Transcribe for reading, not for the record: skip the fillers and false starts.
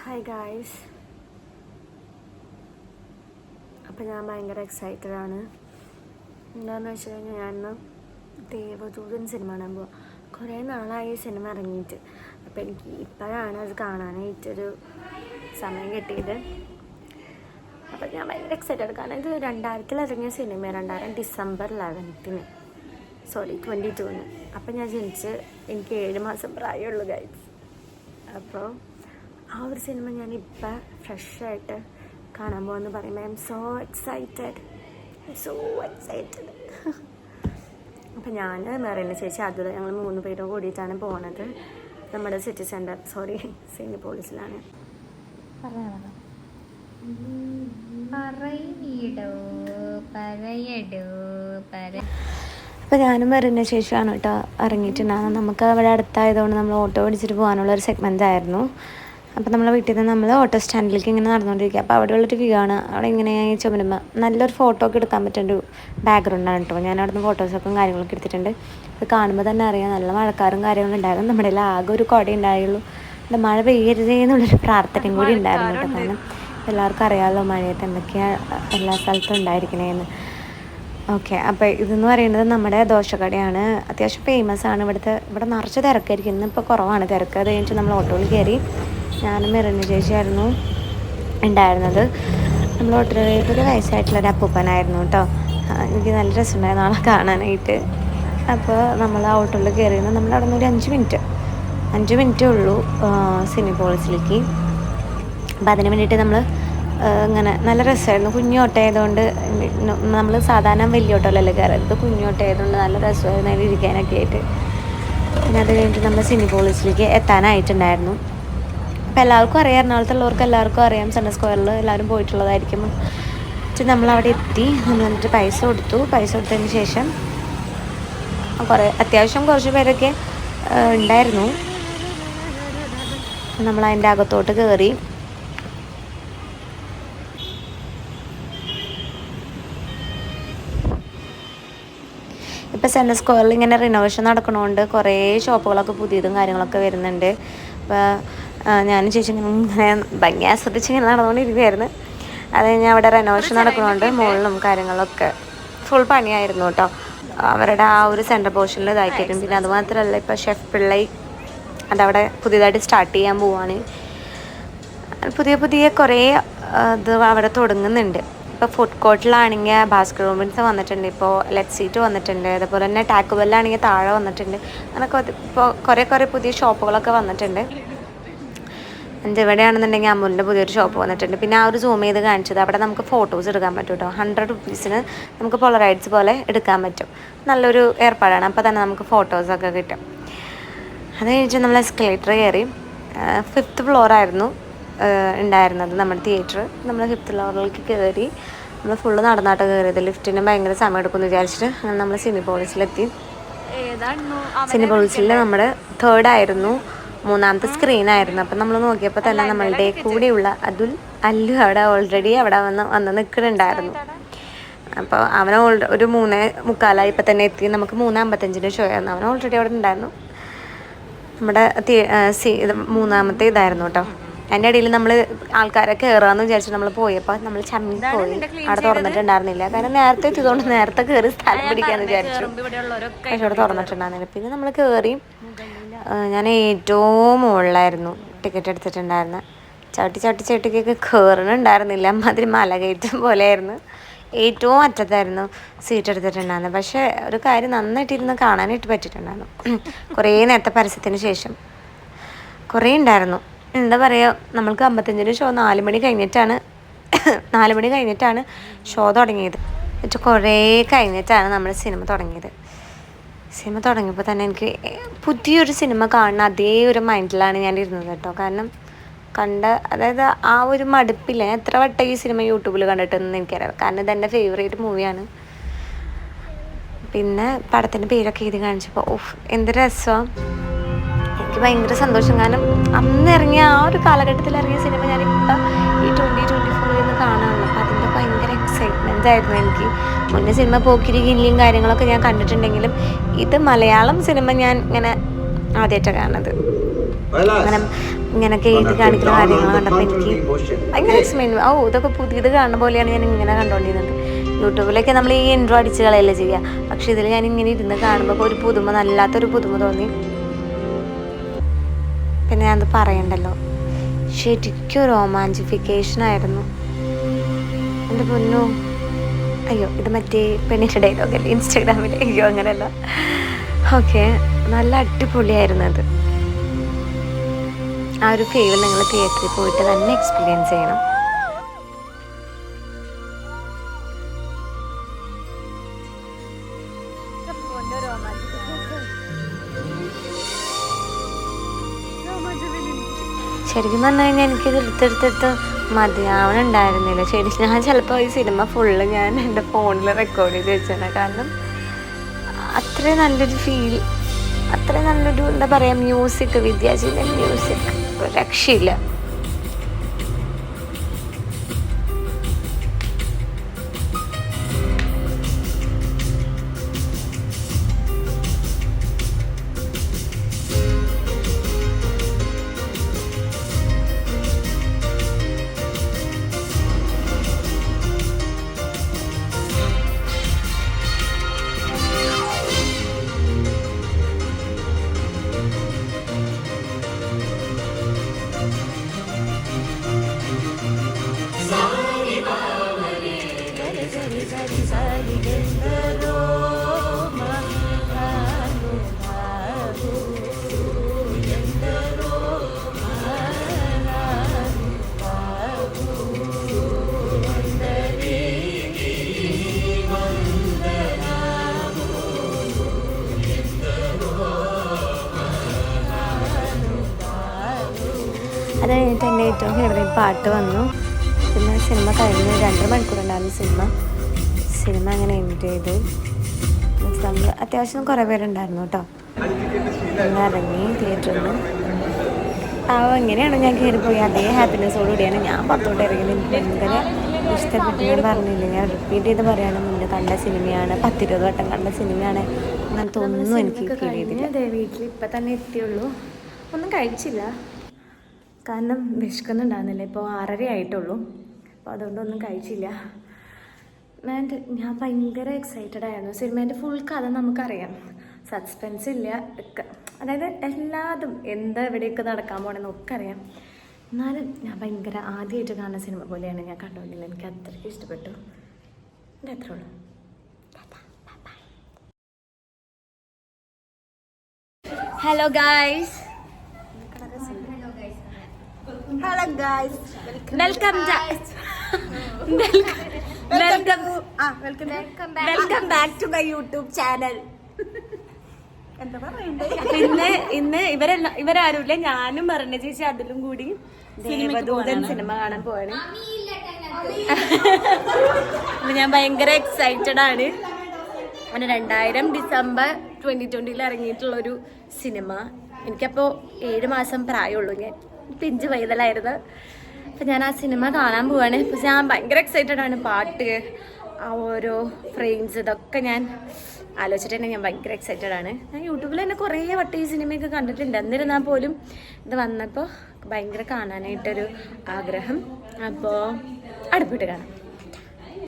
Hi guys, അപ്പം ഞാൻ ഭയങ്കര എക്സൈറ്റഡ് ആണ്. എന്താണെന്ന് വെച്ച് കഴിഞ്ഞാൽ ഞാനിന്ന് ദേവദൂതൻ സിനിമ കാണാൻ പോവാം. കുറേ നാളായി സിനിമ ഇറങ്ങിയിട്ട്. അപ്പോൾ എനിക്ക് ഇപ്പോഴാണ് അത് കാണാനായിട്ടൊരു സമയം കിട്ടിയത്. അപ്പം ഞാൻ ഭയങ്കര എക്സൈറ്റഡ്, കാരണം ഇത് 2000 ഇറങ്ങിയ സിനിമ, 2000 ഡിസംബർ 11 22. അപ്പം ഞാൻ ജനിച്ച് എനിക്ക് 7 മാസം പ്രായമുള്ളൂ ഗൈസ്. അപ്പോൾ ആ ഒരു സിനിമ ഞാനിപ്പോൾ ഫ്രഷായിട്ട് കാണാൻ പോകുമെന്ന് പറയുമ്പോൾ ഐ എം സോ എക്സൈറ്റഡ്. അപ്പം ഞാൻ വേറെ ചേച്ചി അതുൽ ഞങ്ങൾ 3 പേരും കൂടിയിട്ടാണ് പോകുന്നത്. നമ്മുടെ സിറ്റി സെൻറ്റർ സിനിപോളിസിലാണ്. അപ്പോൾ ഞാനും വരുന്ന ശേഷമാണ് കേട്ടോ ഇറങ്ങിയിട്ടുണ്ടാകുന്നത്. നമുക്ക് അവിടെ അടുത്തായതുകൊണ്ട് നമ്മൾ ഓട്ടോ പിടിച്ചിട്ട് പോകാനുള്ളൊരു സെഗ്മെൻ്റ് ആയിരുന്നു. അപ്പോൾ നമ്മളെ വീട്ടിൽ നിന്ന് നമ്മൾ ഓട്ടോ സ്റ്റാൻഡിലേക്ക് ഇങ്ങനെ നടന്നുകൊണ്ടിരിക്കുക. അപ്പോൾ അവിടെയുള്ളൊരു വ്യൂ ആണ്. അവിടെ ഇങ്ങനെ ചുമരുമ്പോൾ നല്ലൊരു ഫോട്ടോ ഒക്കെ എടുക്കാൻ പറ്റുന്ന ഒരു ബാക്ക്ഗ്രൗണ്ടാണ് കേട്ടോ. ഞാൻ അവിടെ നിന്ന് ഫോട്ടോസൊക്കെ കാര്യങ്ങളൊക്കെ എടുത്തിട്ടുണ്ട്. അത് കാണുമ്പോൾ തന്നെ അറിയാം നല്ല മഴക്കാരും കാര്യങ്ങളും ഉണ്ടായിരുന്നു. നമ്മുടെ ആകെ ഒരു കുട ഉണ്ടായുള്ളൂ. മഴ പെയ്യരുതേ എന്നുള്ളൊരു പ്രാർത്ഥനയും കൂടി ഉണ്ടായിരുന്നു കേട്ടോ. കാരണം എല്ലാവർക്കും അറിയാമല്ലോ മഴയത്ത് എന്തൊക്കെയാണ് എല്ലാ സ്ഥലത്തും ഉണ്ടായിരിക്കണേന്ന്. ഓക്കെ, അപ്പോൾ ഇതെന്ന് പറയുന്നത് നമ്മുടെ ദോശക്കടയാണ്. അത്യാവശ്യം ഫേമസ് ആണ്. ഇവിടെ നിറച്ച് തിരക്കായിരിക്കും. ഇന്നിപ്പോൾ കുറവാണ് തിരക്ക്. അത് കഴിഞ്ഞിട്ട് നമ്മൾ ഓട്ടോയിൽ കയറി. ഞാനും മെറിന് ചേച്ചിയായിരുന്നു ഉണ്ടായിരുന്നത്. നമ്മൾ ഓട്ടോയിലൊരു വയസ്സായിട്ടുള്ളൊരു അപ്പൂപ്പനായിരുന്നു കേട്ടോ. എനിക്ക് നല്ല രസമുണ്ടായിരുന്നു ആളെ കാണാനായിട്ട്. അപ്പോൾ നമ്മൾ ആ ഓട്ടോയിൽ കയറിയിരുന്നു. നമ്മൾ അവിടെ നിന്ന് ഒരു 5 മിനിറ്റേ ഉള്ളൂ സിനിപോളിസിലേക്ക്. അപ്പോൾ അതിന് വേണ്ടിയിട്ട് നമ്മൾ ഇങ്ങനെ നല്ല രസമായിരുന്നു. കുഞ്ഞു ഓട്ടമായതുകൊണ്ട് നമ്മൾ സാധാരണ വലിയ ഓട്ടോയിലല്ലേ കയറുന്നത്. കുഞ്ഞു ഓട്ടമായതുകൊണ്ട് നല്ല രസമായിരുന്നു അതിൽ ഇരിക്കാനൊക്കെ ആയിട്ട്. പിന്നെ അത് കഴിഞ്ഞിട്ട് നമ്മൾ സിനിപോളിസിലേക്ക് എത്താനായിട്ടുണ്ടായിരുന്നു. അപ്പോൾ എല്ലാവർക്കും അറിയാം, എറണാകുളത്തുള്ളവർക്ക് എല്ലാവർക്കും അറിയാം. സെൻട്രൽ സ്ക്വയറിൽ എല്ലാവരും പോയിട്ടുള്ളതായിരിക്കും. നമ്മളവിടെ എത്തി. നമ്മൾ എന്നിട്ട് പൈസ കൊടുത്തതിന് ശേഷം അത്യാവശ്യം കുറച്ച് പേരൊക്കെ ഉണ്ടായിരുന്നു. നമ്മൾ അതിൻ്റെ അകത്തോട്ട് കയറി. ഇപ്പോൾ സെൻട്രൽ സ്ക്വയറിൽ ഇങ്ങനെ റിനോവേഷൻ നടക്കണോണ്ട് കുറേ ഷോപ്പുകളൊക്കെ പുതിയതും കാര്യങ്ങളൊക്കെ വരുന്നുണ്ട്. അപ്പോൾ ഞാനും ചേച്ചി ഇങ്ങനെ ഭംഗി ആസ്വദിച്ച് ഇങ്ങനെ നടന്നുകൊണ്ടിരിക്കുകയായിരുന്നു. അത് കഴിഞ്ഞാൽ അവിടെ റിനോവേഷൻ നടക്കണോണ്ട് മുകളിലും കാര്യങ്ങളൊക്കെ ഫുൾ പണിയായിരുന്നു കേട്ടോ. അവരുടെ ആ ഒരു സെൻട്രൽ പോർഷനിൽ ഇതാക്കിയിട്ടുണ്ട്. പിന്നെ അതുമാത്രമല്ല, ഇപ്പോൾ ഷെഫ് പിള്ളൈ അതവിടെ പുതിയതായിട്ട് സ്റ്റാർട്ട് ചെയ്യാൻ പോവുകയാണ്. പുതിയ കുറേ ഇത് അവിടെ തുടങ്ങുന്നുണ്ട്. ഇപ്പോൾ ഫുഡ് കോർട്ടിലാണെങ്കിൽ ബാസ്കറ്റ് റോബിൻസ് വന്നിട്ടുണ്ട്. ഇപ്പോൾ ലെറ്റ് സീറ്റ് വന്നിട്ടുണ്ട്. അതുപോലെ തന്നെ ടാക്കോ ബെല്ലാണെങ്കിൽ താഴെ വന്നിട്ടുണ്ട്. അങ്ങനെ ഇപ്പോൾ കുറേ പുതിയ ഷോപ്പുകളൊക്കെ വന്നിട്ടുണ്ട്. എൻ്റെ ഇവിടെയാണെന്നുണ്ടെങ്കിൽ അമ്മൂൻ്റെ പുതിയൊരു ഷോപ്പ് വന്നിട്ടുണ്ട്. പിന്നെ ആ ഒരു സൂം ചെയ്ത് കാണിച്ചത് അവിടെ നമുക്ക് ഫോട്ടോസ് എടുക്കാൻ പറ്റും കേട്ടോ. 100 റുപ്പീസിന് നമുക്ക് പോളറൈഡ്സ് പോലെ എടുക്കാൻ പറ്റും. നല്ലൊരു ഏർപ്പാടാണ്. അപ്പോൾ തന്നെ നമുക്ക് ഫോട്ടോസൊക്കെ കിട്ടും. അത് കഴിഞ്ഞിട്ട് നമ്മൾ എസ്കലേറ്റർ കയറി. 5th ഫ്ലോറായിരുന്നു ഉണ്ടായിരുന്നത് നമ്മുടെ തിയേറ്റർ. നമ്മൾ 5th ഫ്ലോറിലേക്ക് കയറി. നമ്മൾ ഫുള്ള് നടന്നാട്ട് കയറിയത്. ലിഫ്റ്റിന് ഭയങ്കര സമയം എടുക്കുമെന്ന് വിചാരിച്ചിട്ട് നമ്മൾ സിനിപോളിസിലെത്തി. സിനിപോളിസിൽ നമ്മുടെ 3rd ആയിരുന്നു, 3ാമത്തെ സ്ക്രീനായിരുന്നു. അപ്പം നമ്മൾ നോക്കിയപ്പോൾ തന്നെ നമ്മളുടെ കൂടെയുള്ള അല്ലു അവിടെ ഓൾറെഡി വന്ന് നിൽക്കുന്നുണ്ടായിരുന്നു. അപ്പോൾ അവൻ ഒരു 3:45 ഇപ്പം തന്നെ എത്തി. നമുക്ക് 3:55 ഷോ ആയിരുന്നു. അവൻ ഓൾറെഡി അവിടെ ഉണ്ടായിരുന്നു. നമ്മുടെ 3ാമത്തെ ഇതായിരുന്നു കേട്ടോ. അതിൻ്റെ ഇടയിൽ നമ്മൾ ആൾക്കാരെ കയറാമെന്ന് വിചാരിച്ചു നമ്മൾ പോയപ്പോൾ നമ്മൾ ചമ്മിപ്പോയി. അവിടെ തുറന്നിട്ടുണ്ടായിരുന്നില്ല. കാരണം നേരത്തെ എത്തിയതുകൊണ്ട് നേരത്തെ കയറി സ്ഥലം പിടിക്കാമെന്ന് വിചാരിച്ചു. പക്ഷെ അവിടെ തുറന്നിട്ടുണ്ടായിരുന്നില്ല. പിന്നെ നമ്മൾ കയറി. ഞാൻ ഏറ്റവും മുകളിലായിരുന്നു ടിക്കറ്റ് എടുത്തിട്ടുണ്ടായിരുന്നത്. ചവിട്ടിക്കൊക്കെ കയറണുണ്ടായിരുന്നില്ല. മാതിരി മല കയറ്റം പോലെയായിരുന്നു. ഏറ്റവും അറ്റത്തായിരുന്നു സീറ്റ് എടുത്തിട്ടുണ്ടായിരുന്നത്. പക്ഷേ ഒരു കാര്യം, നന്നായിട്ടിരുന്ന് കാണാനായിട്ട് പറ്റിയിട്ടുണ്ടായിരുന്നു. കുറേ നേരത്തെ പരസ്യത്തിന് ശേഷം കുറേ ഉണ്ടായിരുന്നു. എന്താ പറയുക, നമ്മൾക്ക് 55 ഷോ 4 മണി കഴിഞ്ഞിട്ടാണ് ഷോ തുടങ്ങിയത്. എന്നിട്ട് കുറേ കഴിഞ്ഞിട്ടാണ് നമ്മൾ സിനിമ തുടങ്ങിയത്. സിനിമ തുടങ്ങിയപ്പോൾ തന്നെ എനിക്ക് പുതിയൊരു സിനിമ കാണുന്ന അതേ ഒരു മൈൻഡിലാണ് ഞാൻ ഇരുന്നത് കേട്ടോ. കാരണം അതായത് ആ ഒരു മടുപ്പില്ല. ഞാൻ എത്ര വട്ടം ഈ സിനിമ യൂട്യൂബിൽ കണ്ടിട്ടെന്ന് എനിക്കറിയാം. കാരണം ഇതെൻ്റെ ഫേവറേറ്റ് മൂവിയാണ്. പിന്നെ പടത്തിൻ്റെ പേരൊക്കെ എഴുതി കാണിച്ചപ്പോൾ എന്ത് രസമാണ്. എനിക്ക് ഭയങ്കര സന്തോഷം. കാരണം അന്ന് ഇറങ്ങിയ ആ ഒരു കാലഘട്ടത്തിൽ ഇറങ്ങിയ സിനിമ ഞാനിപ്പോൾ ഈ 2024 കാണാനുള്ളൂ. അപ്പോൾ അതിൻ്റെ ഭയങ്കര എക്സൈറ്റ്മെൻ്റ് ആയിരുന്നു എനിക്ക്. മുന്നേ സിനിമ പോക്കിരി ഗില്ലിയും കാര്യങ്ങളൊക്കെ ഞാൻ കണ്ടിട്ടുണ്ടെങ്കിലും ഇത് മലയാളം സിനിമ ഞാൻ ഇങ്ങനെ ആദ്യമായിട്ടാണ് കാണുന്നത്. അങ്ങനെ ഇങ്ങനെയൊക്കെ എഴുതി കാണിക്കുന്ന കാര്യങ്ങൾ കണ്ടപ്പോൾ എനിക്ക് ഭയങ്കര എക്സ്പീരിയൻസ്. ഇതൊക്കെ പുതിയത് കാണുന്ന പോലെയാണ് ഞാൻ ഇങ്ങനെ കണ്ടുകൊണ്ടിരുന്നത്. യൂട്യൂബിലൊക്കെ നമ്മൾ ഈ ഇൻട്രോ അടിച്ച് കളയല്ലേ ചെയ്യുക, പക്ഷെ ഇതിൽ ഞാൻ ഇങ്ങനെ ഇരുന്ന് കാണുമ്പോൾ ഒരു പുതുമ, നല്ലാത്തൊരു പുതുമ തോന്നി. പിന്നെ ഞാനത് പറയണ്ടല്ലോ, ശരിക്കും റൊമാൻറ്റിഫിക്കേഷൻ ആയിരുന്നു എൻ്റെ പൊന്നു. അയ്യോ, ഇത് മറ്റേ പെണ്ണിൻ്റെ ഡയലോഗല്ലേ ഇൻസ്റ്റാഗ്രാമിൽ. അയ്യോ അങ്ങനെയല്ല. ഓക്കെ, നല്ല അടിപൊളിയായിരുന്നു അത്. ആ ഒരു ഫീൽ നിങ്ങൾ തിയേറ്ററിൽ പോയിട്ട് തന്നെ എക്സ്പീരിയൻസ് ചെയ്യണം. ശരിക്കും പറഞ്ഞു കഴിഞ്ഞാൽ എനിക്കിത് എടുത്തെടുത്തിട്ട് മതിയാവണുണ്ടായിരുന്നില്ല. ശരി, ഞാൻ ചിലപ്പോൾ ഈ സിനിമ ഫുള്ള് ഞാൻ എൻ്റെ ഫോണിൽ റെക്കോർഡ് ചെയ്ത് വെച്ചാണ്. കാരണം അത്രയും നല്ലൊരു ഫീൽ, അത്രയും നല്ലൊരു എന്താ പറയുക, മ്യൂസിക്, വിദ്യാജിൻ്റെ മ്യൂസിക് രക്ഷയില്ല. അത് കഴിഞ്ഞിട്ട് എൻ്റെ ഏറ്റവും ഫേവറേറ്റ് പാട്ട് വന്നു. പിന്നെ സിനിമ കഴിഞ്ഞ് 2 മണിക്കൂറുണ്ടായിരുന്നു സിനിമ അങ്ങനെ എൻഡ് ചെയ്തു. നമ്മൾ അത്യാവശ്യം കുറേ പേരുണ്ടായിരുന്നു കേട്ടോ. പിന്നെ ഇറങ്ങി തിയേറ്ററിൽ നിന്ന്. എങ്ങനെയാണ് ഞാൻ കയറിപ്പോയി, അതേ ഹാപ്പിനെസ്സോടുകൂടിയാണ് ഞാൻ പുറത്തോട്ട് ഇറങ്ങിയത്. എനിക്ക് ഭയങ്കര ഇഷ്ടപ്പെട്ടു. ഞാൻ പറഞ്ഞില്ല, ഞാൻ റിപ്പീറ്റ് ചെയ്ത് പറയുകയാണ്, മുന്നേ കണ്ട സിനിമയാണ്, 10-20 വട്ടം കണ്ട സിനിമയാണ്. അങ്ങനത്തെ ഒന്നും എനിക്ക് ഫീൽ ചെയ്തില്ല. അതെ, വീട്ടിൽ ഇപ്പം തന്നെ എത്തിയുള്ളൂ. ഒന്നും കഴിച്ചില്ല, കാരണം വിശക്കുന്നുണ്ടാകുന്നില്ല. ഇപ്പോൾ 6:30 ആയിട്ടുള്ളൂ. അപ്പോൾ അതുകൊണ്ടൊന്നും കഴിച്ചില്ല. ഞാൻ ഭയങ്കര എക്സൈറ്റഡ് ആയിരുന്നു. സിനിമേൻ്റെ ഫുൾ കഥ നമുക്കറിയാം, സസ്പെൻസ് ഇല്ല ഒക്കെ, അതായത് എല്ലാതും എന്താ എവിടെയൊക്കെ നടക്കാൻ പോകണമെന്ന് ഒക്കെ അറിയാം. എന്നാലും ഞാൻ ഭയങ്കര ആദ്യമായിട്ട് കാണുന്ന സിനിമ പോലെയാണ് ഞാൻ കണ്ടുകൊണ്ടിരുന്നത്. എനിക്ക് അത്രയ്ക്ക് ഇഷ്ടപ്പെട്ടു. എൻ്റെ അത്രേ ഉള്ളൂ. Hello guys, welcome back to my YouTube channel. പിന്നെ ഇന്ന് ഇവരാരുമില്ല, ഞാനും പറഞ്ഞ ചേച്ചി അതിലും കൂടി ദേവദൂതൻ സിനിമ കാണാൻ പോവാണ്. അപ്പൊ ഞാൻ ഭയങ്കര എക്സൈറ്റഡ് ആണ്. അങ്ങനെ 2000 ഡിസംബർ 2020 ഇറങ്ങിയിട്ടുള്ളൊരു സിനിമ. എനിക്കപ്പോൾ 7 മാസം പ്രായമുള്ളൂ, ഞാൻ പിഞ്ച് വൈതലായിരുന്നു. അപ്പം ഞാൻ ആ സിനിമ കാണാൻ പോവാണ്. പക്ഷെ ഞാൻ ഭയങ്കര എക്സൈറ്റഡ് ആണ്. പാട്ട്, ആ ഓരോ ഫ്രെയിംസ്, ഇതൊക്കെ ഞാൻ ആലോചിച്ചിട്ട് തന്നെ ഞാൻ ഭയങ്കര എക്സൈറ്റഡ് ആണ്. ഞാൻ യൂട്യൂബിൽ തന്നെ കുറേ വട്ടം ഈ സിനിമയൊക്കെ കണ്ടിട്ടുണ്ട്. എന്നിരുന്നാൽ പോലും ഇത് വന്നപ്പോൾ ഭയങ്കര കാണാനായിട്ടൊരു ആഗ്രഹം. അപ്പോൾ അടുപ്പിട്ട് കാണാം.